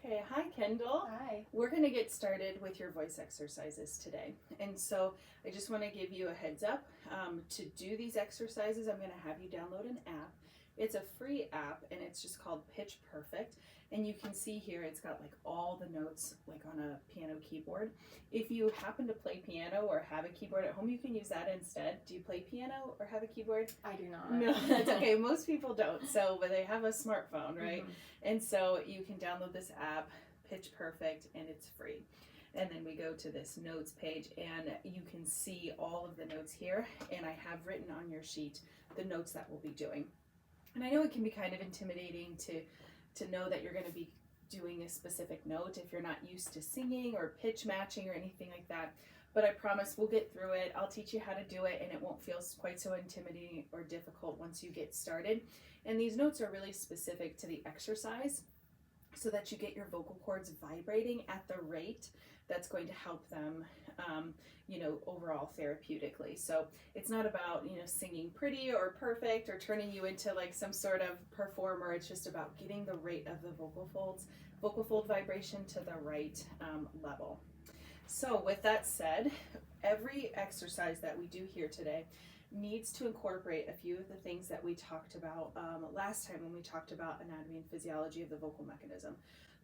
Okay, hi Kendall. Hi. We're going to get started with your voice exercises today. And so I just want to give you a heads up. To do these exercises, I'm going to have you download an app. It's a free app and it's just called Pitch Perfect. And you can see here it's got like all the notes like on a piano keyboard. If you happen to play piano or have a keyboard at home, you can use that instead. Do you play piano or have a keyboard? I do not. No, that's okay. Most people don't. So, but they have a smartphone, right? Mhm. And so you can download this app, Pitch Perfect, and it's free. And then we go to this notes page and you can see all of the notes here. And I have written on your sheet the notes that we'll be doing. And I know it can be kind of intimidating to know that you're going to be doing a specific note if you're not used to singing or pitch matching or anything like that. But I promise we'll get through it. I'll teach you how to do it and it won't feel quite so intimidating or difficult once you get started. And these notes are really specific to the exercise so that you get your vocal cords vibrating at the rate that's going to help them, overall therapeutically. So it's not about, singing pretty or perfect or turning you into like some sort of performer. It's just about getting the rate of the vocal fold vibration to the right level. So with that said, every exercise that we do here today needs to incorporate a few of the things that we talked about last time when we talked about anatomy and physiology of the vocal mechanism.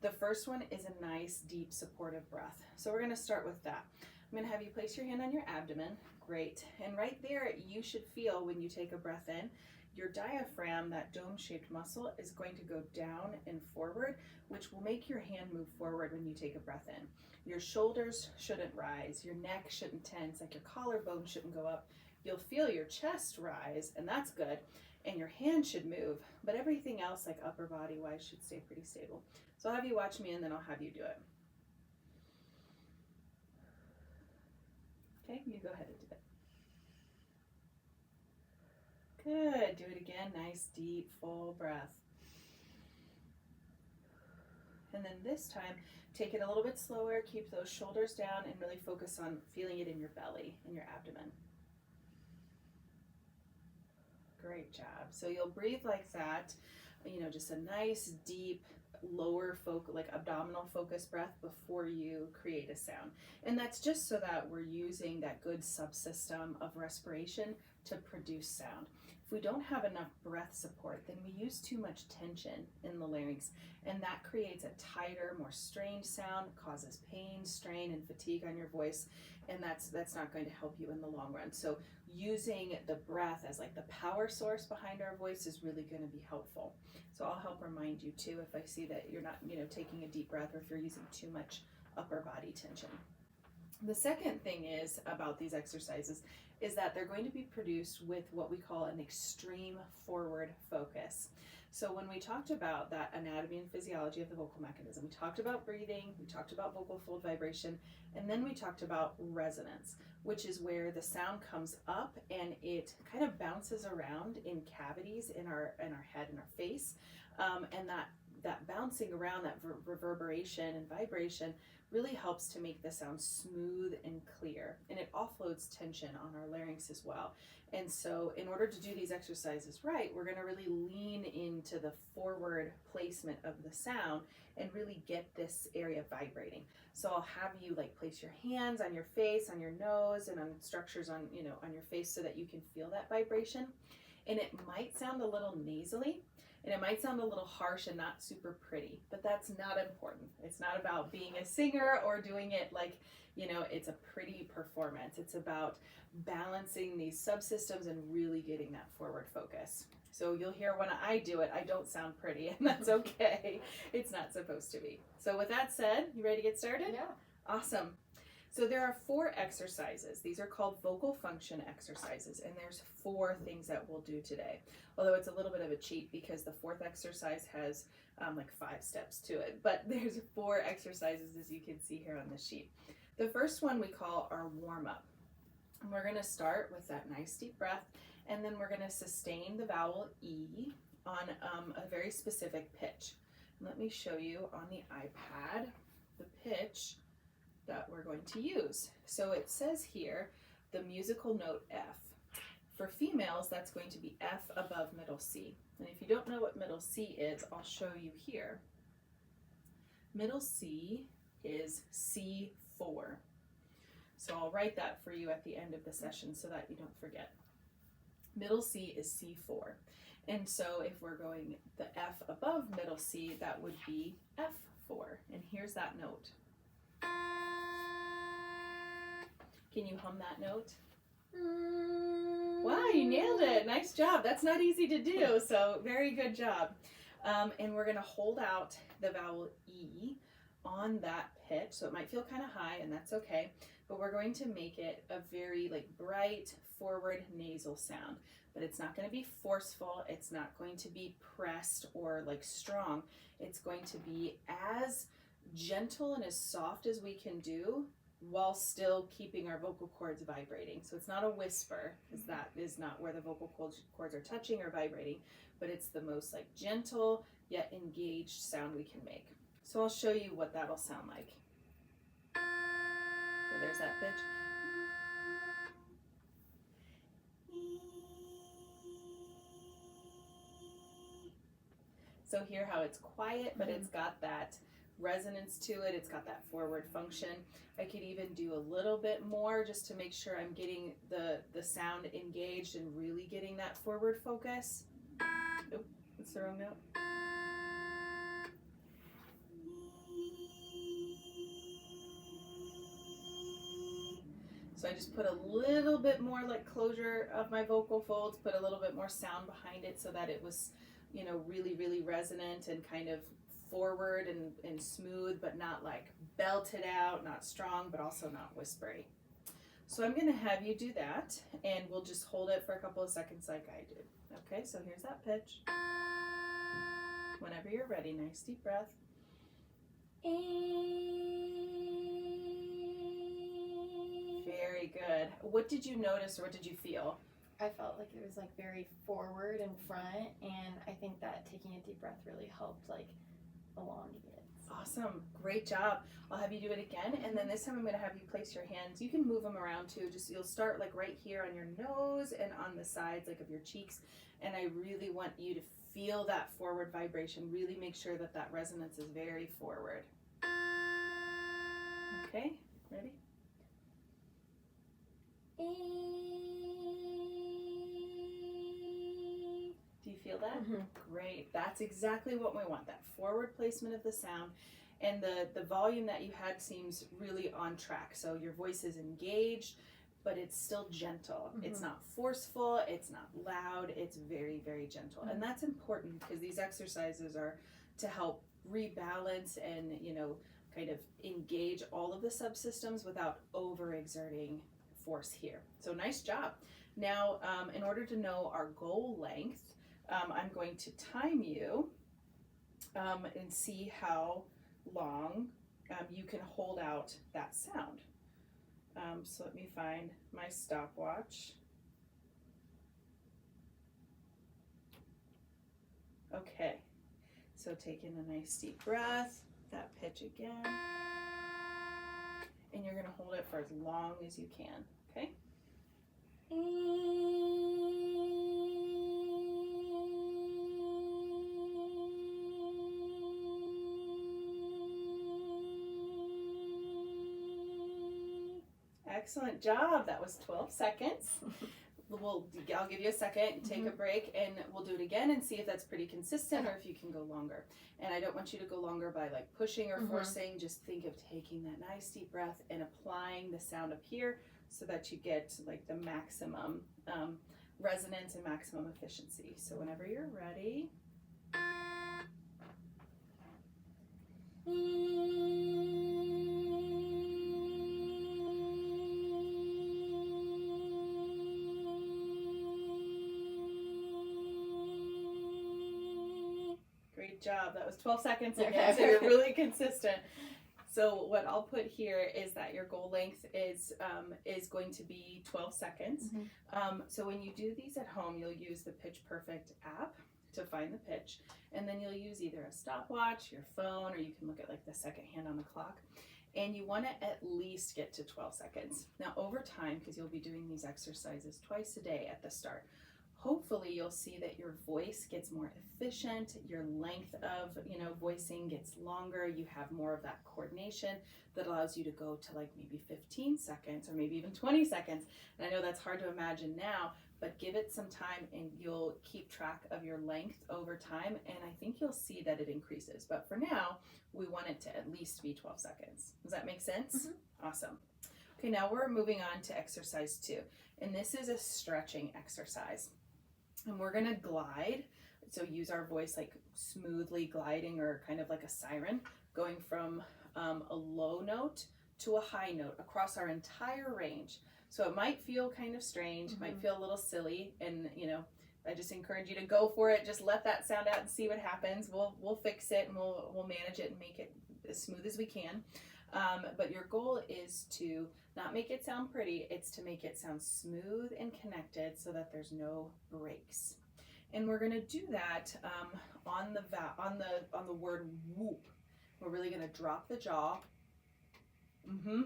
The first one is a nice, deep, supportive breath. So we're going to start with that. I'm going to have you place your hand on your abdomen. Great. And right there, you should feel when you take a breath in, your diaphragm, that dome-shaped muscle, is going to go down and forward, which will make your hand move forward when you take a breath in. Your shoulders shouldn't rise. Your neck shouldn't tense. Like your collarbone shouldn't go up. You'll feel your chest rise, and that's good. And your hand should move, but everything else, like upper body wise, should stay pretty stable. So I'll have you watch me and then I'll have you do it. Okay, you go ahead and do it. Good, do it again. Nice, deep, full breath. And then this time, take it a little bit slower, keep those shoulders down and really focus on feeling it in your belly, in your abdomen. Great job. So you'll breathe like that, just a nice, deep, lower like abdominal focus breath before you create a sound. And that's just so that we're using that good subsystem of respiration to produce sound. If we don't have enough breath support, then we use too much tension in the larynx, and that creates a tighter, more strained sound, causes pain, strain, and fatigue on your voice, and that's not going to help you in the long run. So using the breath as like the power source behind our voice is really going to be helpful. So I'll help remind you too if I see that you're not, taking a deep breath or if you're using too much upper body tension. The second thing is about these exercises is that they're going to be produced with what we call an extreme forward focus. So when we talked about that anatomy and physiology of the vocal mechanism, we talked about breathing, we talked about vocal fold vibration, and then we talked about resonance, which is where the sound comes up and it kind of bounces around in cavities in our head and our face, and that bouncing around, that reverberation and vibration really helps to make the sound smooth and clear, and it offloads tension on our larynx as well. And so in order to do these exercises right, we're going to really lean into the forward placement of the sound and really get this area vibrating. So I'll have you like place your hands on your face, on your nose, and on structures on your face so that you can feel that vibration. And it might sound a little nasally, and it might sound a little harsh and not super pretty, but that's not important. It's not about being a singer or doing it like, it's a pretty performance. It's about balancing these subsystems and really getting that forward focus. So you'll hear when I do it, I don't sound pretty, and that's okay. It's not supposed to be. So with that said, you ready to get started? Yeah. Awesome. So there are 4 exercises. These are called vocal function exercises, and there's 4 things that we'll do today. Although it's a little bit of a cheat because the 4th exercise has like 5 steps to it, but there's 4 exercises as you can see here on the sheet. The first one we call our warm-up. And we're going to start with that nice deep breath, and then we're going to sustain the vowel E on a very specific pitch. Let me show you on the iPad the pitch that we're going to use. So it says here the musical note F. For females, that's going to be F above middle C. And if you don't know what middle C is, I'll show you here. Middle C is C4. So I'll write that for you at the end of the session so that you don't forget. Middle C is C4. And so if we're going the F above middle C, that would be F4. And here's that note. Can you hum that note? Wow, you nailed it. Nice job. That's not easy to do, so very good job. And we're going to hold out the vowel E on that pitch. So it might feel kind of high, and that's okay. But we're going to make it a very like bright, forward nasal sound. But it's not going to be forceful. It's not going to be pressed or like strong. It's going to be as gentle and as soft as we can do while still keeping our vocal cords vibrating. So it's not a whisper, because that is not where the vocal cords are touching or vibrating, but it's the most like gentle yet engaged sound we can make. So I'll show you what that'll sound like. So there's that pitch. So hear how it's quiet, but it's got that resonance to it. It's got that forward function. I could even do a little bit more just to make sure I'm getting the sound engaged and really getting that forward focus. Oh, that's the wrong note. So I just put a little bit more like closure of my vocal folds, put a little bit more sound behind it so that it was, you know, really, really resonant and kind of forward and smooth, but not like belted out, not strong, but also not whispery. So I'm going to have you do that, and we'll just hold it for a couple of seconds like I did. Okay, so here's that pitch. Whenever you're ready, nice deep breath. Very good. What did you notice or what did you feel? I felt like it was like very forward and front, and I think that taking a deep breath really helped like elongate it. Awesome. Great job. I'll have you do it again, and then this time I'm going to have you place your hands. You can move them around too. Just you'll start like right here on your nose and on the sides like of your cheeks, and I really want you to feel that forward vibration. Really make sure that that resonance is very forward. Okay, ready? Do you feel that? Mm-hmm. Great. That's exactly what we want, that forward placement of the sound. And the volume that you had seems really on track. So your voice is engaged, but it's still gentle. Mm-hmm. It's not forceful. It's not loud. It's very, very gentle. Mm-hmm. And that's important because these exercises are to help rebalance and, you know, kind of engage all of the subsystems without overexerting force here. So nice job. Now, in order to know our goal length, I'm going to time you and see how long you can hold out that sound. So let me find my stopwatch. Okay, so take in a nice deep breath, that pitch again, and you're going to hold it for as long as you can, okay? Excellent job. That was 12 seconds. I'll give you a second, take a break, and we'll do it again and see if that's pretty consistent or if you can go longer. And I don't want you to go longer by like pushing or forcing. Just think of taking that nice deep breath and applying the sound up here so that you get like the maximum resonance and maximum efficiency. So whenever you're ready. Great job. That was 12 seconds again, so you're really consistent. So what I'll put here is that your goal length is going to be 12 seconds. So when you do these at home, you'll use the Pitch Perfect app to find the pitch, and then you'll use either a stopwatch, your phone, or you can look at like the second hand on the clock. And you want to at least get to 12 seconds. Now over time, because you'll be doing these exercises twice a day at the start, hopefully you'll see that your voice gets more efficient, your length of, voicing gets longer, you have more of that coordination that allows you to go to like maybe 15 seconds or maybe even 20 seconds. And I know that's hard to imagine now, but give it some time and you'll keep track of your length over time, and I think you'll see that it increases. But for now, we want it to at least be 12 seconds. Does that make sense? Mm-hmm. Awesome. Okay, now we're moving on to exercise 2, and this is a stretching exercise. And we're gonna glide, so use our voice like smoothly gliding or kind of like a siren, going from a low note to a high note across our entire range. So it might feel kind of strange, mm-hmm. might feel a little silly, and I just encourage you to go for it. Just let that sound out and see what happens. We'll fix it and we'll manage it and make it as smooth as we can. But your goal is to not make it sound pretty, it's to make it sound smooth and connected so that there's no breaks. And we're gonna do that on the word whoop. We're really gonna drop the jaw.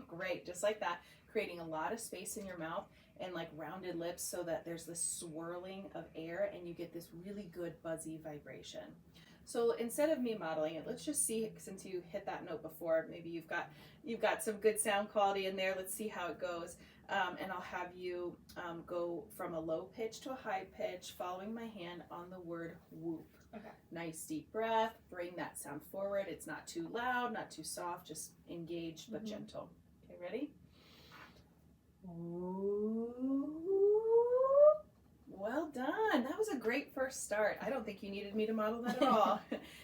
Great, just like that, creating a lot of space in your mouth and like rounded lips so that there's this swirling of air and you get this really good buzzy vibration. So instead of me modeling it, let's just see, since you hit that note before, maybe you've got some good sound quality in there. Let's see how it goes. And I'll have you go from a low pitch to a high pitch, following my hand on the word whoop. Okay. Nice deep breath, bring that sound forward. It's not too loud, not too soft, just engaged but gentle. Okay, ready? Well done. That was a great first start. I don't think you needed me to model that at all.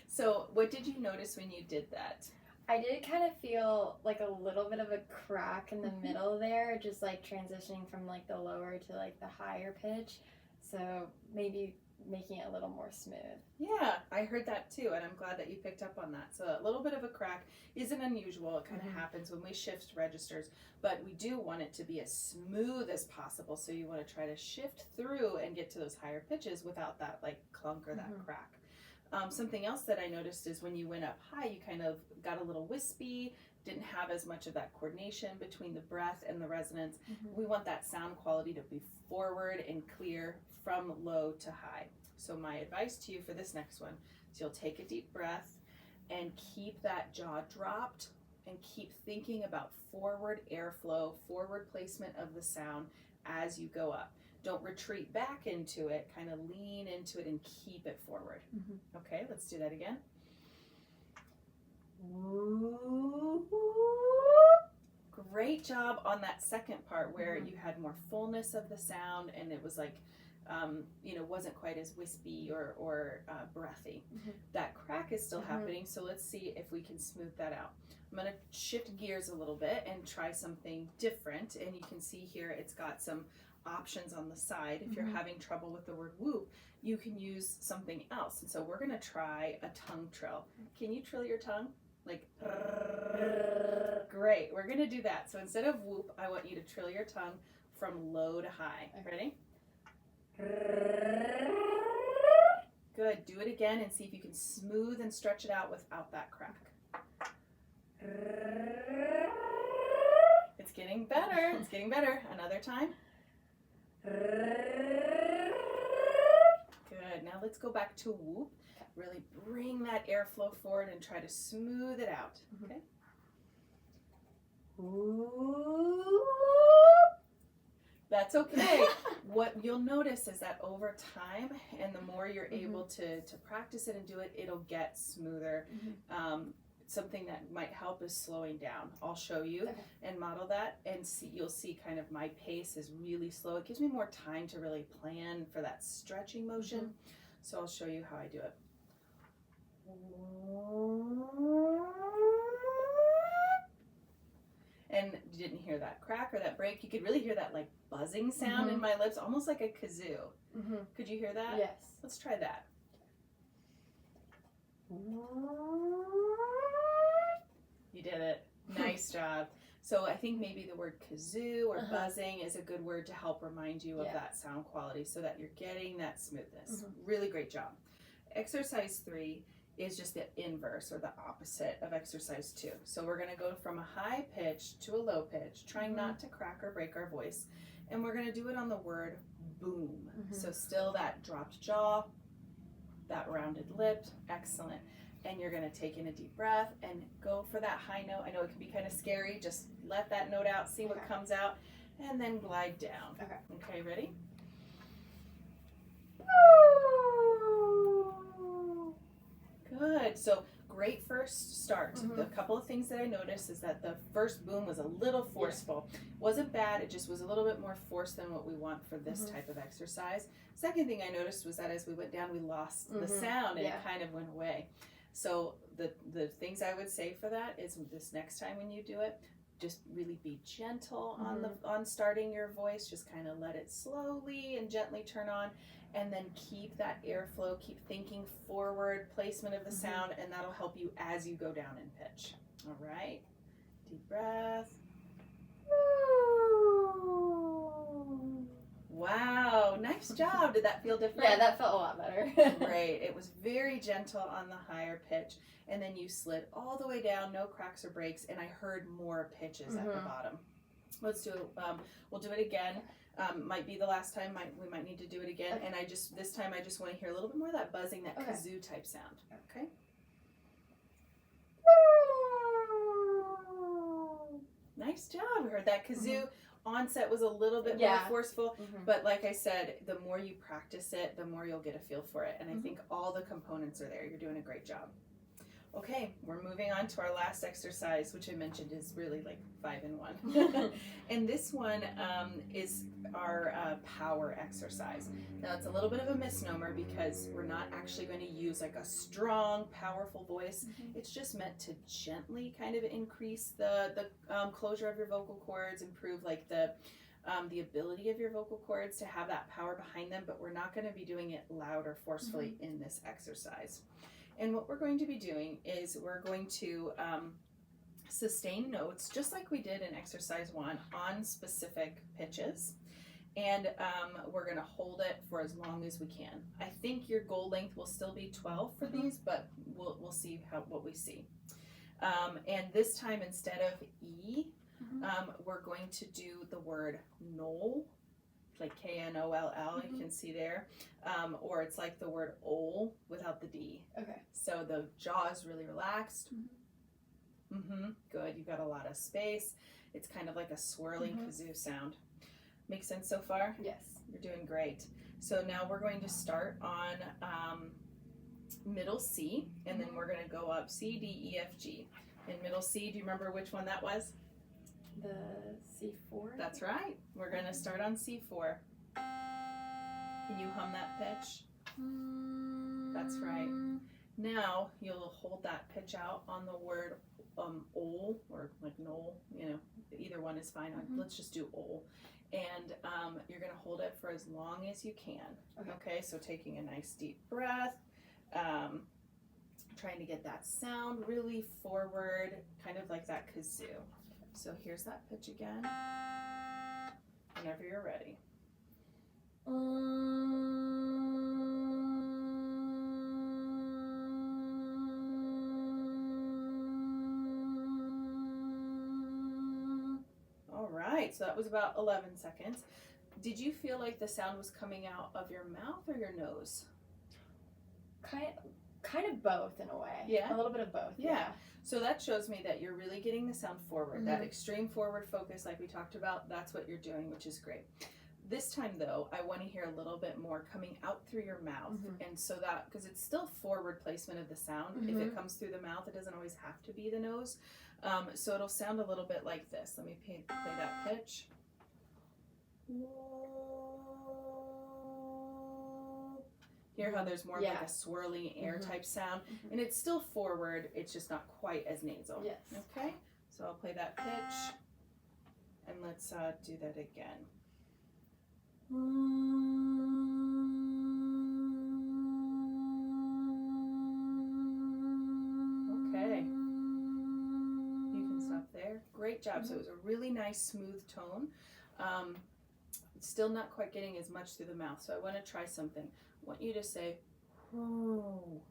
So what did you notice when you did that? I did kind of feel like a little bit of a crack in the middle there, just like transitioning from like the lower to like the higher pitch. So maybe making it a little more smooth. Yeah, I heard that too, and I'm glad that you picked up on that. So a little bit of a crack isn't unusual. It kind of happens when we shift registers, but we do want it to be as smooth as possible. So you want to try to shift through and get to those higher pitches without that like clunk or that crack. Something else that I noticed is when you went up high, you kind of got a little wispy, didn't have as much of that coordination between the breath and the resonance. We want that sound quality to be forward and clear from low to high. So my advice to you for this next one is you'll take a deep breath and keep that jaw dropped and keep thinking about forward airflow, forward placement of the sound as you go up. Don't retreat back into it, kind of lean into it and keep it forward. Okay, let's do that again. Great job on that second part where you had more fullness of the sound and it was like, wasn't quite as wispy or breathy. That crack is still happening, so let's see if we can smooth that out. I'm going to shift gears a little bit and try something different, and you can see here it's got some options on the side. If you're having trouble with the word whoop, you can use something else. And so we're going to try a tongue trill. Can you trill your tongue? Like, great. We're going to do that. So instead of whoop, I want you to trill your tongue from low to high. Ready? Good. Do it again and see if you can smooth and stretch it out without that crack. It's getting better. It's getting better. Another time. Good. Now let's go back to whoop. Really bring that airflow forward and try to smooth it out. Okay. That's okay. What you'll notice is that over time, and the more you're able to practice it and do it, it'll get smoother. Something that might help is slowing down. I'll show you and model that, and you'll see kind of my pace is really slow. It gives me more time to really plan for that stretching motion. So I'll show you how I do it. And you didn't hear that crack or that break. You could really hear that like buzzing sound in my lips, almost like a kazoo. Could you hear that? Yes. Let's try that. You did it. Nice job. So I think maybe the word kazoo or buzzing is a good word to help remind you of that sound quality so that you're getting that smoothness. Really great job. Exercise 3 is just the inverse or the opposite of exercise 2. So we're going to go from a high pitch to a low pitch, trying not to crack or break our voice. And we're going to do it on the word boom. So still that dropped jaw, that rounded lip, excellent. And you're gonna take in a deep breath and go for that high note. I know it can be kind of scary, just let that note out, see what comes out, and then glide down. Okay, ready? Good. So great first start. The couple of things that I noticed is that the first boom was a little forceful. Wasn't bad, it just was a little bit more force than what we want for this type of exercise. Second thing I noticed was that as we went down, we lost the sound and it kind of went away. So the things I would say for that is this next time when you do it, just really be gentle on starting your voice. Just kind of let it slowly and gently turn on, and then keep that airflow, keep thinking forward, placement of the sound, and that'll help you as you go down in pitch. All right, deep breath. Wow, nice job. Did that feel different? Yeah, that felt a lot better. Great. It was very gentle on the higher pitch, and then you slid all the way down, no cracks or breaks, and I heard more pitches at the bottom. Let's do it. We'll do it again. Might be the last time. We might need to do it again. And this time I just want to hear a little bit more of that buzzing, that kazoo type sound. Okay. Nice job. We heard that kazoo. Onset was a little bit more forceful, but like I said, the more you practice it, the more you'll get a feel for it. And I think all the components are there. You're doing a great job. Okay, we're moving on to our last exercise, which I mentioned is really like 5 in 1. And this one is our power exercise. Now it's a little bit of a misnomer because we're not actually going to use like a strong, powerful voice. It's just meant to gently kind of increase the closure of your vocal cords, improve like the ability of your vocal cords to have that power behind them, but we're not going to be doing it loud or forcefully in this exercise. And what we're going to be doing is we're going to sustain notes just like we did in exercise 1 on specific pitches. And we're going to hold it for as long as we can. I think your goal length will still be 12 for these, but we'll see what we see. And this time instead of E, we're going to do the word knoll, like K-N-O-L-L, you can see there, or it's like the word ol without the D. Okay. So the jaw is really relaxed. Good, you've got a lot of space. It's kind of like a swirling kazoo sound. Make sense so far? Yes. You're doing great. So now we're going to start on middle C, and then we're going to go up C, D, E, F, G. In middle C, do you remember which one that was? The C4? That's right. We're going to start on C4. Can you hum that pitch? That's right. Now you'll hold that pitch out on the word ol, or like knoll, you know, either one is fine. Let's just do ol. And you're going to hold it for as long as you can. Okay, so taking a nice deep breath, trying to get that sound really forward, kind of like that kazoo. So here's that pitch again, whenever you're ready. All right, so that was about 11 seconds. Did you feel like the sound was coming out of your mouth or your nose? Kind of both in a way. Yeah? A little bit of both. Yeah. So that shows me that you're really getting the sound forward. That extreme forward focus like we talked about, that's what you're doing, which is great. This time though, I want to hear a little bit more coming out through your mouth. And so that, because it's still forward placement of the sound. If it comes through the mouth, it doesn't always have to be the nose. So it'll sound a little bit like this. Let me play that pitch. Hear how there's more like a swirling air type sound, and it's still forward, it's just not quite as nasal. Yes. Okay, so I'll play that pitch, and let's do that again. Okay, you can stop there. Great job. So it was a really nice smooth tone. It's still not quite getting as much through the mouth, so I want to try something. I want you to say, "Ooh."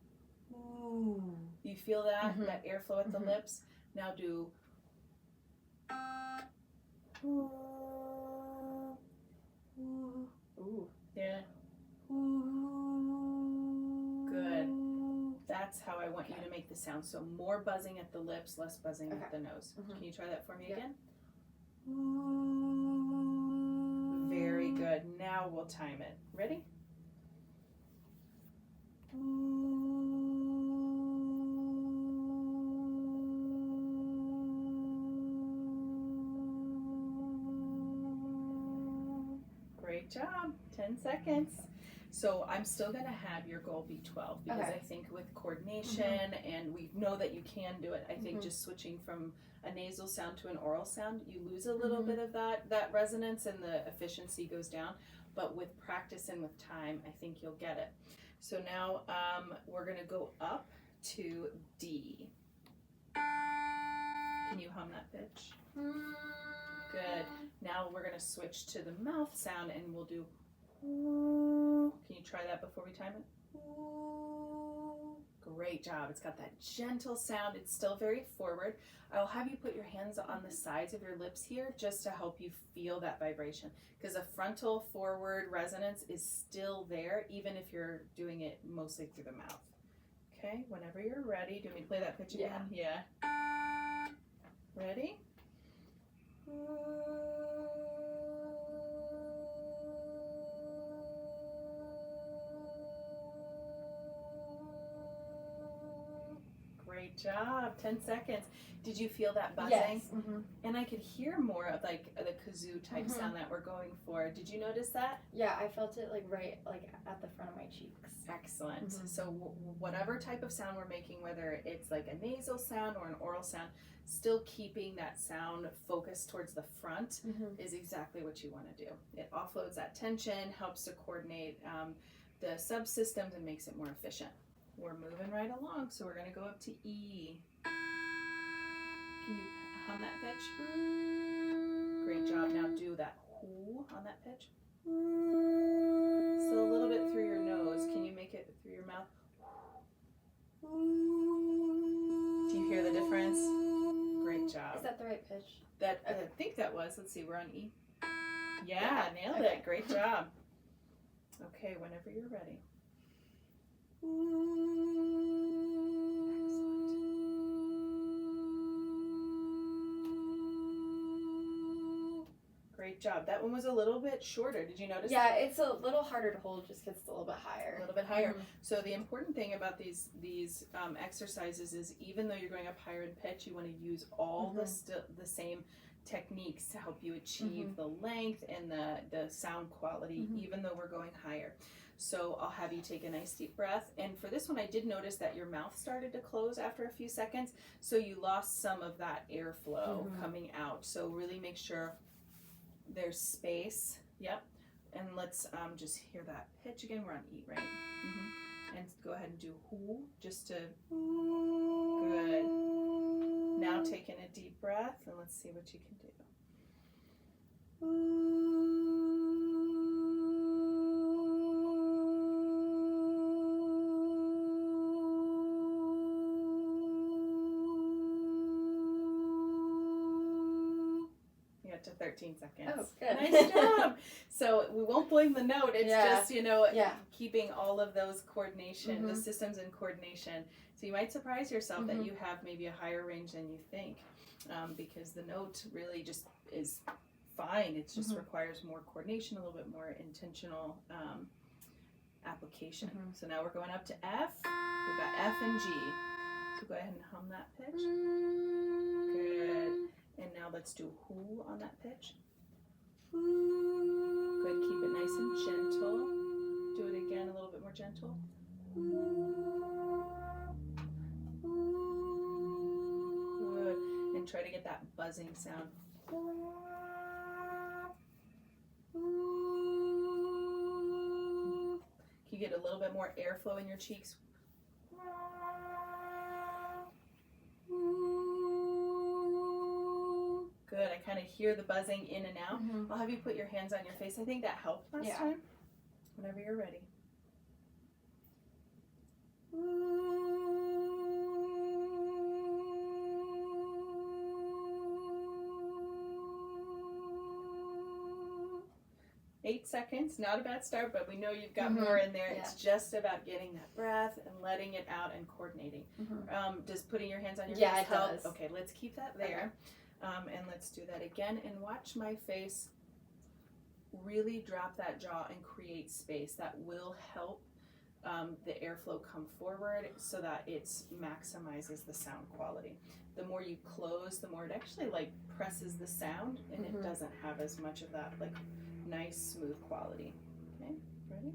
Ooh. You feel that? That airflow at the lips? Now do, "Ooh." Ooh. Ooh. Yeah. Good. That's how I want you to make the sound. So more buzzing at the lips, less buzzing at the nose. Can you try that for me again? Very good. Now we'll time it. Ready? Great job. 10 seconds. So I'm still going to have your goal be 12 because I think with coordination and we know that you can do it. I think just switching from a nasal sound to an oral sound, you lose a little bit of that resonance and the efficiency goes down. But with practice and with time, I think you'll get it. So now we're going to go up to D. Can you hum that pitch? Good. Now we're going to switch to the mouth sound and we'll do. Can you try that before we time it? Great job. It's got that gentle sound. It's still very forward. I'll have you put your hands on the sides of your lips here just to help you feel that vibration because a frontal forward resonance is still there even if you're doing it mostly through the mouth. Okay, whenever you're ready. Do you want me to play that pitch again? Yeah. Ready? Great job. 10 seconds. Did you feel that buzzing? Yes. And I could hear more of like the kazoo type sound that we're going for. Did you notice that? Yeah, I felt it like right like at the front of my cheeks. Excellent. So whatever type of sound we're making, whether it's like a nasal sound or an oral sound, still keeping that sound focused towards the front is exactly what you want to do. It offloads that tension, helps to coordinate the subsystems and makes it more efficient. We're moving right along, so we're going to go up to E. Can you hum that pitch? Great job. Now do that whoo on that pitch. Still a little bit through your nose. Can you make it through your mouth? Do you hear the difference? Great job. Is that the right pitch? That I think that was. Let's see. We're on E. Yeah, nailed it. Great job. Okay, whenever you're ready. Great job. That one was a little bit shorter. Did you notice that? Yeah, it's a little harder to hold just because it's a little bit higher. A little bit higher. So the important thing about these exercises is even though you're going up higher in pitch, you want to use all the same techniques to help you achieve the length and the sound quality, even though we're going higher. So I'll have you take a nice deep breath. And for this one, I did notice that your mouth started to close after a few seconds. So you lost some of that airflow coming out. So really make sure there's space. Yep. And let's just hear that pitch again. We're on E, right? And go ahead and do whoo just to. Good. Now taking a deep breath and let's see what you can do. To 13 seconds. Oh, good. Nice job. So we won't blame the note. It's just, keeping all of those coordination, the systems in coordination. So you might surprise yourself that you have maybe a higher range than you think because the note really just is fine. It just requires more coordination, a little bit more intentional application. So now we're going up to F. We've got F and G. So go ahead and hum that pitch. Good. And now let's do whoo on that pitch. Good, keep it nice and gentle. Do it again, a little bit more gentle. Good, and try to get that buzzing sound. Can you get a little bit more airflow in your cheeks? Good. I kind of hear the buzzing in and out. I'll have you put your hands on your face. I think that helped last time. Whenever you're ready. 8 seconds, not a bad start, but we know you've got more in there. Yeah. It's just about getting that breath and letting it out and coordinating. Does putting your hands on your face help? Does. Okay, let's keep that there. And let's do that again. And watch my face really drop that jaw and create space. That will help the airflow come forward so that it maximizes the sound quality. The more you close, the more it actually like presses the sound, and it doesn't have as much of that like nice smooth quality. Okay, ready?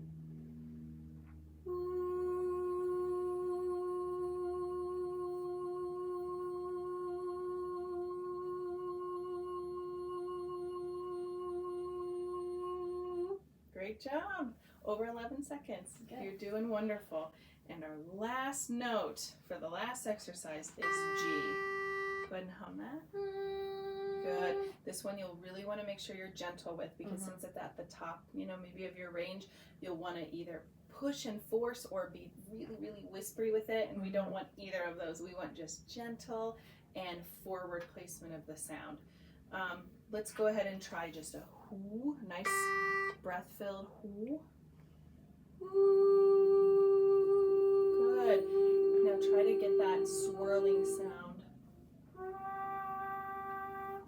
Great job. Over 11 seconds. Good. You're doing wonderful. And our last note for the last exercise is G. Go ahead and hum that. Good. This one you'll really want to make sure you're gentle with, because since it's at the top, you know, maybe of your range, you'll want to either push and force or be really, really whispery with it. And we don't want either of those. We want just gentle and forward placement of the sound. Let's go ahead and try just a whoo, nice breath-filled whoo. Good. Now try to get that swirling sound.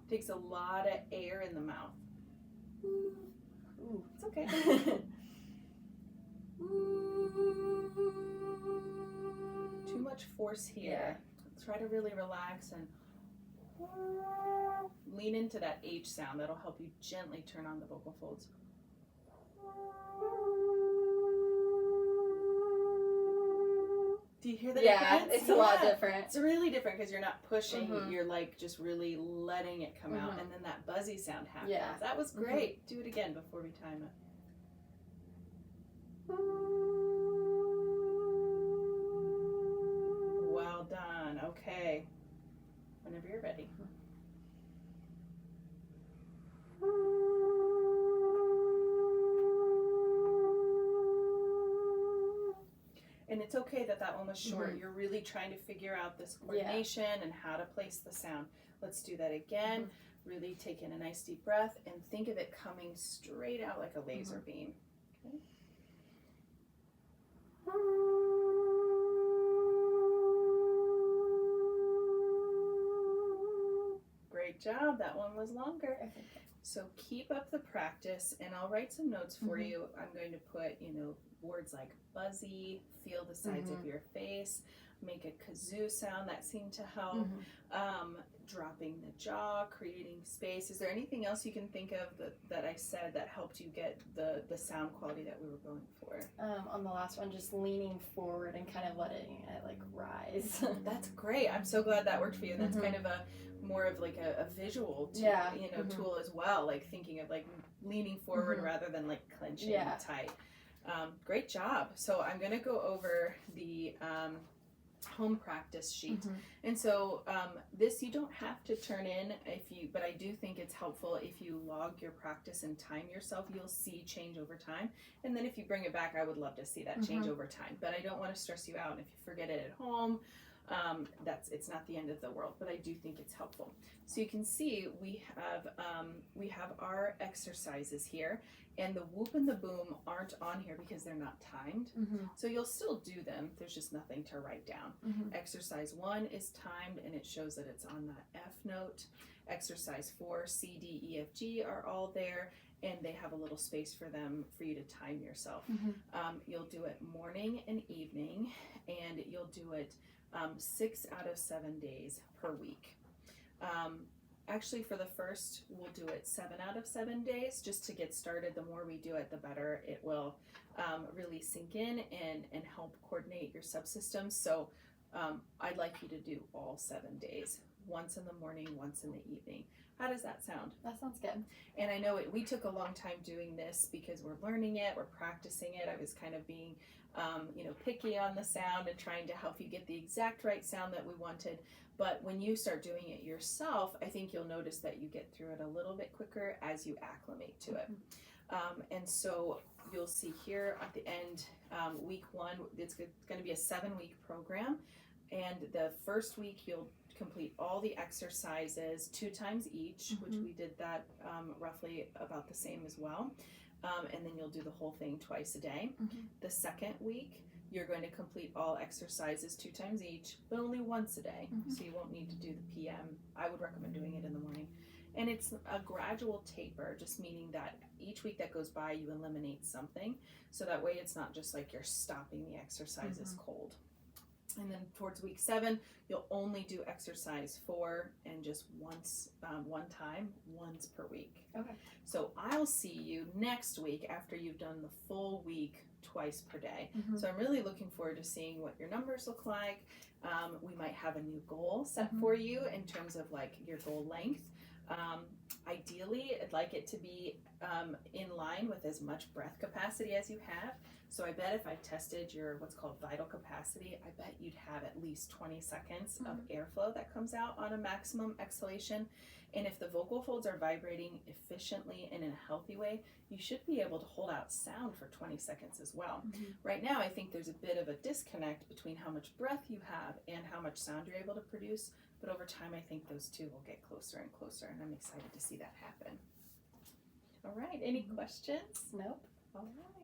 Takes a lot of air in the mouth. Ooh, it's okay. Too much force here. Try to really relax and lean into that H sound. That'll help you gently turn on the vocal folds. Do you hear the difference? It's a lot different. It's really different because you're not pushing. You're like just really letting it come out, and then that buzzy sound happens. Yeah. That was great. Do it again before we time it. Well done. Okay. Whenever you're ready. And it's okay that that one was short. You're really trying to figure out this coordination and how to place the sound. Let's do that again. Really take in a nice deep breath and think of it coming straight out like a laser beam. Okay. Great job. That one was longer. So keep up the practice, and I'll write some notes for you. I'm going to put, you know, words like buzzy, feel the sides of your face, make a kazoo sound that seemed to help, dropping the jaw, creating space. Is there anything else you can think of that I said that helped you get the sound quality that we were going for? On the last one, just leaning forward and kind of letting it like rise. That's great. I'm so glad that worked for you. That's kind of a more of like a visual tool as well, like thinking of like leaning forward rather than like clenching tight. Great job. So I'm going to go over the home practice sheet. And so this you don't have to turn in but I do think it's helpful if you log your practice and time yourself. You'll see change over time. And then if you bring it back, I would love to see that change over time. But I don't want to stress you out. And if you forget it at home, it's not the end of the world, but I do think it's helpful. So you can see we have our exercises here, and the whoop and the boom aren't on here because they're not timed. So you'll still do them. There's just nothing to write down. Exercise 1 is timed, and it shows that it's on that F note. Exercise 4, C, D, E, F, G are all there, and they have a little space for you to time yourself. You'll do it morning and evening, and you'll do it 6 out of 7 days per week. Actually, for the first, we'll do it 7 out of 7 days just to get started. The more we do it, the better it will really sink in and help coordinate your subsystems. So I'd like you to do all 7 days, once in the morning, once in the evening. How does that sound? That sounds good. And I know we took a long time doing this because we're learning it, we're practicing it. I was kind of being picky on the sound and trying to help you get the exact right sound that we wanted. But when you start doing it yourself, I think you'll notice that you get through it a little bit quicker as you acclimate to it. And so you'll see here at the end, week 1, it's going to be a 7-week program. And the first week you'll complete all the exercises 2 times each, which we did that roughly about the same as well. and then you'll do the whole thing twice a day. The second week, you're going to complete all exercises 2 times each, but only once a day. So you won't need to do the PM. I would recommend doing it in the morning. And it's a gradual taper, just meaning that each week that goes by, you eliminate something. So that way it's not just like you're stopping the exercises cold. And then towards week 7, you'll only do exercise 4 and just once per week. Okay. So I'll see you next week after you've done the full week twice per day. So I'm really looking forward to seeing what your numbers look like. We might have a new goal set for you in terms of like your goal length. Ideally, I'd like it to be in line with as much breath capacity as you have. So I bet if I tested your what's called vital capacity, I bet you'd have at least 20 seconds of airflow that comes out on a maximum exhalation. And if the vocal folds are vibrating efficiently and in a healthy way, you should be able to hold out sound for 20 seconds as well. Right now, I think there's a bit of a disconnect between how much breath you have and how much sound you're able to produce. But over time, I think those two will get closer and closer, and I'm excited to see that happen. All right, any questions? Nope. All right.